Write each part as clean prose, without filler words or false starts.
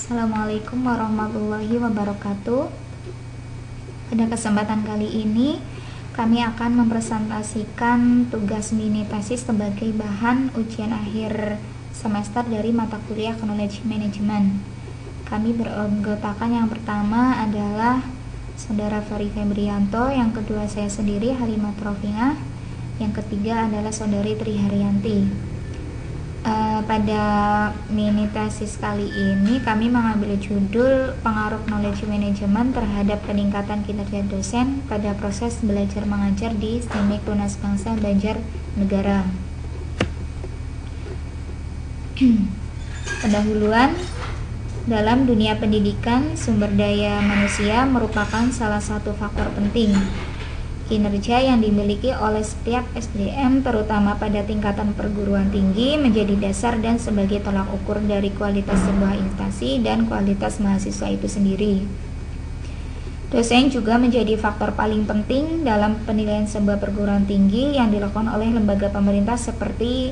Assalamualaikum warahmatullahi wabarakatuh. Pada kesempatan kali ini kami akan mempresentasikan tugas mini tesis sebagai bahan ujian akhir semester dari mata kuliah Knowledge Management. Kami beranggotakan yang pertama adalah Saudara Ferry Febrianto, yang kedua saya sendiri Halimah Trofinah, yang ketiga adalah Saudari Tri Haryanti. Pada mini tesis kali ini kami mengambil judul pengaruh knowledge management terhadap peningkatan kinerja dosen pada proses belajar mengajar di STIMIK Tunas Bangsa Banjarnegara. Pendahuluan. Dalam dunia pendidikan, sumber daya manusia merupakan salah satu faktor penting. Kinerja yang dimiliki oleh setiap SDM, terutama pada tingkatan perguruan tinggi, menjadi dasar dan sebagai tolak ukur dari kualitas sebuah instansi dan kualitas mahasiswa itu sendiri. Dosen juga menjadi faktor paling penting dalam penilaian sebuah perguruan tinggi yang dilakukan oleh lembaga pemerintah seperti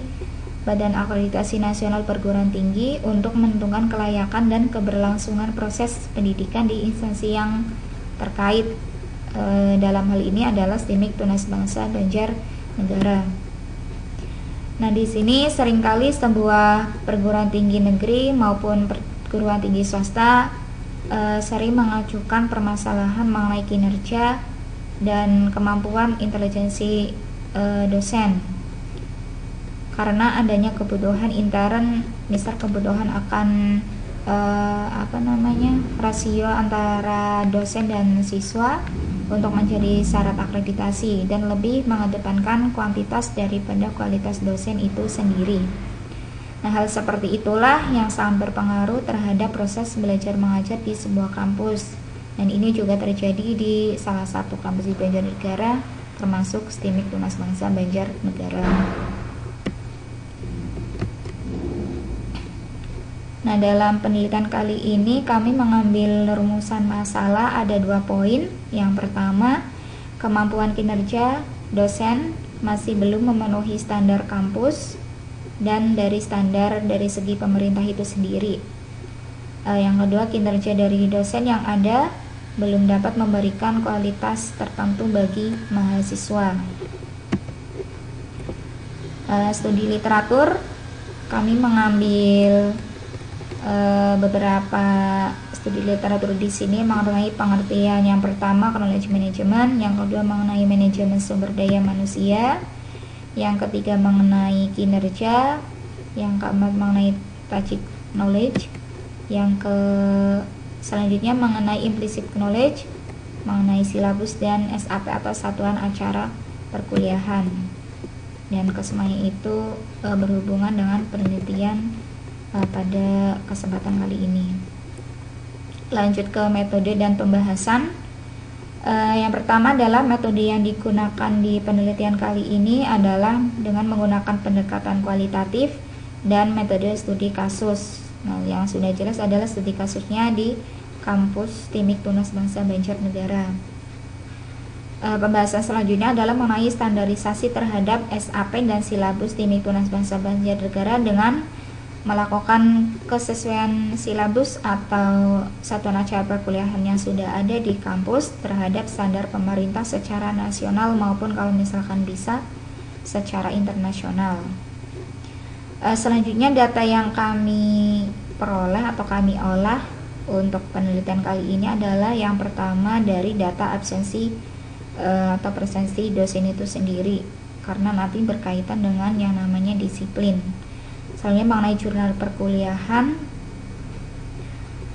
Badan Akreditasi Nasional Perguruan Tinggi untuk menentukan kelayakan dan keberlangsungan proses pendidikan di instansi yang terkait. Dalam hal ini adalah STIMIK Tunas Bangsa Banjarnegara. Nah, di sini seringkali sebuah perguruan tinggi negeri maupun perguruan tinggi swasta sering mengajukan permasalahan mengenai kinerja dan kemampuan intelijensi dosen karena adanya kebutuhan intern, misal kebutuhan akan rasio antara dosen dan siswa untuk menjadi syarat akreditasi dan lebih mengedepankan kuantitas daripada kualitas dosen itu sendiri. Nah, hal seperti itulah yang sangat berpengaruh terhadap proses belajar mengajar di sebuah kampus, dan ini juga terjadi di salah satu kampus di Banjarnegara, termasuk STIMIK Tunas Bangsa Banjarnegara. Nah, dalam penelitian kali ini kami mengambil rumusan masalah ada 2 poin. Yang pertama, kemampuan kinerja dosen masih belum memenuhi standar kampus dan dari standar dari segi pemerintah itu sendiri. Yang kedua, kinerja dari dosen yang ada belum dapat memberikan kualitas tertentu bagi mahasiswa. Studi literatur, kami mengambil beberapa studi literatur di sini mengenai pengertian yang pertama knowledge management, yang kedua mengenai manajemen sumber daya manusia, yang ketiga mengenai kinerja, yang keempat mengenai basic knowledge, yang selanjutnya mengenai implicit knowledge, mengenai silabus dan SAP atau satuan acara perkuliahan, dan kesemuanya itu berhubungan dengan penelitian pada kesempatan kali ini. Lanjut ke metode dan pembahasan. Yang pertama adalah metode yang digunakan di penelitian kali ini adalah dengan menggunakan pendekatan kualitatif dan metode studi kasus. Nah, yang sudah jelas adalah studi kasusnya di kampus STIMIK Tunas Bangsa Banjarnegara. Pembahasan selanjutnya adalah mengenai standarisasi terhadap SAP dan silabus STIMIK Tunas Bangsa Banjarnegara dengan melakukan kesesuaian silabus atau satuan acara perkuliahan yang sudah ada di kampus terhadap standar pemerintah secara nasional maupun kalau misalkan bisa secara internasional. Selanjutnya data yang kami peroleh atau kami olah untuk penelitian kali ini adalah yang pertama dari data absensi atau presensi dosen itu sendiri, karena nanti berkaitan dengan yang namanya disiplin. Selanjutnya mengenai jurnal perkuliahan,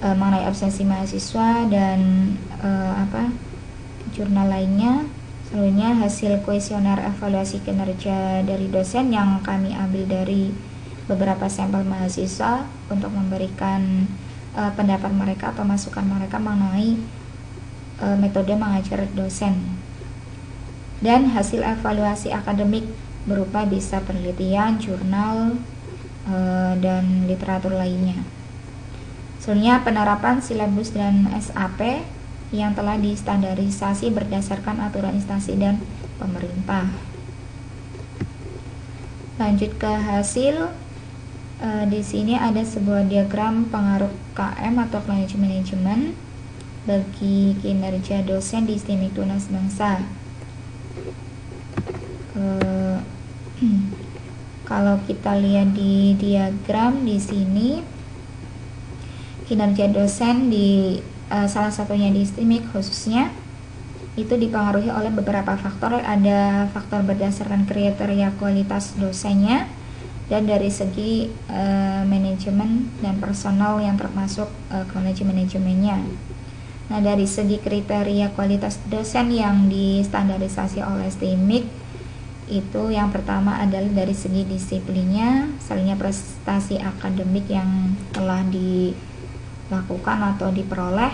mengenai absensi mahasiswa dan jurnal lainnya. Selanjutnya hasil kuesioner evaluasi kinerja dari dosen yang kami ambil dari beberapa sampel mahasiswa untuk memberikan pendapat mereka atau masukan mereka mengenai metode mengajar dosen. Dan hasil evaluasi akademik berupa bisa penelitian, jurnal, dan literatur lainnya. Selanjutnya penerapan silabus dan SAP yang telah distandarisasi berdasarkan aturan instansi dan pemerintah. Lanjut ke hasil di sini ada sebuah diagram pengaruh KM atau knowledge management bagi kinerja dosen di STIMIK Tunas Bangsa. Kalau kita lihat di diagram di sini, kinerja dosen di salah satunya di STIMIK khususnya itu dipengaruhi oleh beberapa faktor. Ada faktor berdasarkan kriteria kualitas dosennya, dan dari segi manajemen dan personal yang termasuk knowledge manajemennya. Nah, dari segi kriteria kualitas dosen yang distandarisasi oleh STIMIK itu yang pertama adalah dari segi disiplinnya, misalnya prestasi akademik yang telah dilakukan atau diperoleh,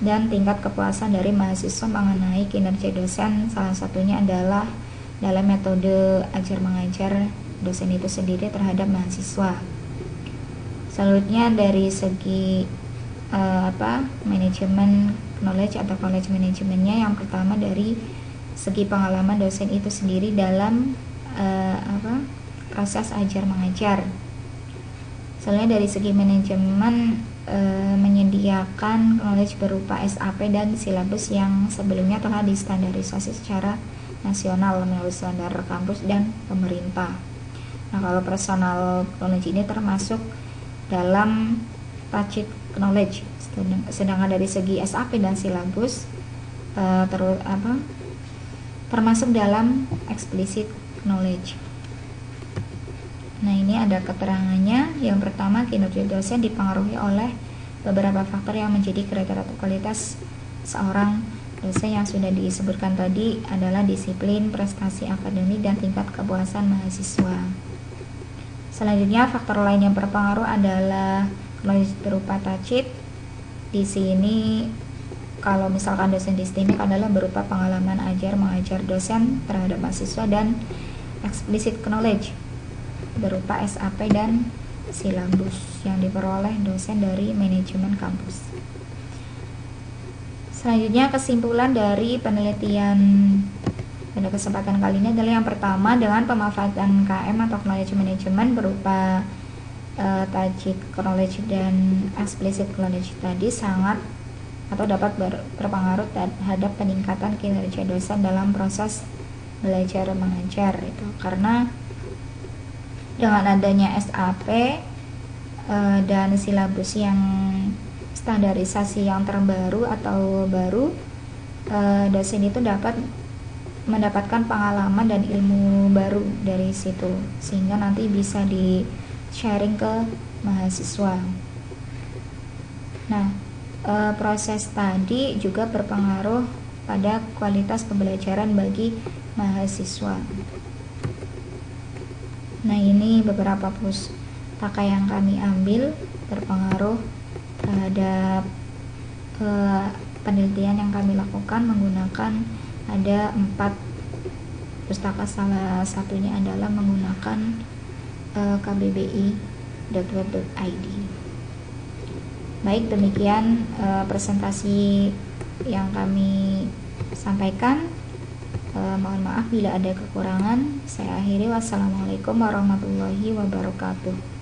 dan tingkat kepuasan dari mahasiswa mengenai kinerja dosen. Salah satunya adalah dalam metode ajar mengajar dosen itu sendiri terhadap mahasiswa. Selanjutnya dari segi manajemen knowledge atau knowledge manajemennya, yang pertama dari segi pengalaman dosen itu sendiri dalam proses ajar mengajar. Selanjutnya dari segi manajemen, menyediakan knowledge berupa SAP dan silabus yang sebelumnya telah distandarisasi secara nasional menurut standar kampus dan pemerintah. Nah, kalau personal knowledge ini termasuk dalam tacit knowledge, sedangkan dari segi SAP dan silabus termasuk dalam explicit knowledge. Nah, ini ada keterangannya. Yang pertama, kinerja dosen dipengaruhi oleh beberapa faktor yang menjadi kriteria kualitas seorang dosen yang sudah disebutkan tadi adalah disiplin, prestasi akademik, dan tingkat kepuasan mahasiswa. Selanjutnya, faktor lain yang berpengaruh adalah knowledge berupa tacit. Di sini kalau misalkan dosen di STIMIK adalah berupa pengalaman ajar mengajar dosen terhadap mahasiswa, dan explicit knowledge berupa SAP dan silabus yang diperoleh dosen dari manajemen kampus. Selanjutnya, kesimpulan dari penelitian pada kesempatan kali ini adalah yang pertama, dengan pemanfaatan KM atau knowledge management berupa tacit knowledge dan explicit knowledge tadi sangat atau dapat berpengaruh terhadap peningkatan kinerja dosen dalam proses belajar mengajar itu, karena dengan adanya SAP dan silabus yang standarisasi yang terbaru atau baru, dosen itu dapat mendapatkan pengalaman dan ilmu baru dari situ, sehingga nanti bisa di sharing ke mahasiswa. Nah, proses tadi juga berpengaruh pada kualitas pembelajaran bagi mahasiswa. Nah, ini beberapa pustaka yang kami ambil berpengaruh terhadap penelitian yang kami lakukan menggunakan ada 4 pustaka. Salah satunya adalah menggunakan kbbi.web.id. Baik, demikian presentasi yang kami sampaikan. Mohon maaf bila ada kekurangan. Saya akhiri. Wassalamualaikum warahmatullahi wabarakatuh.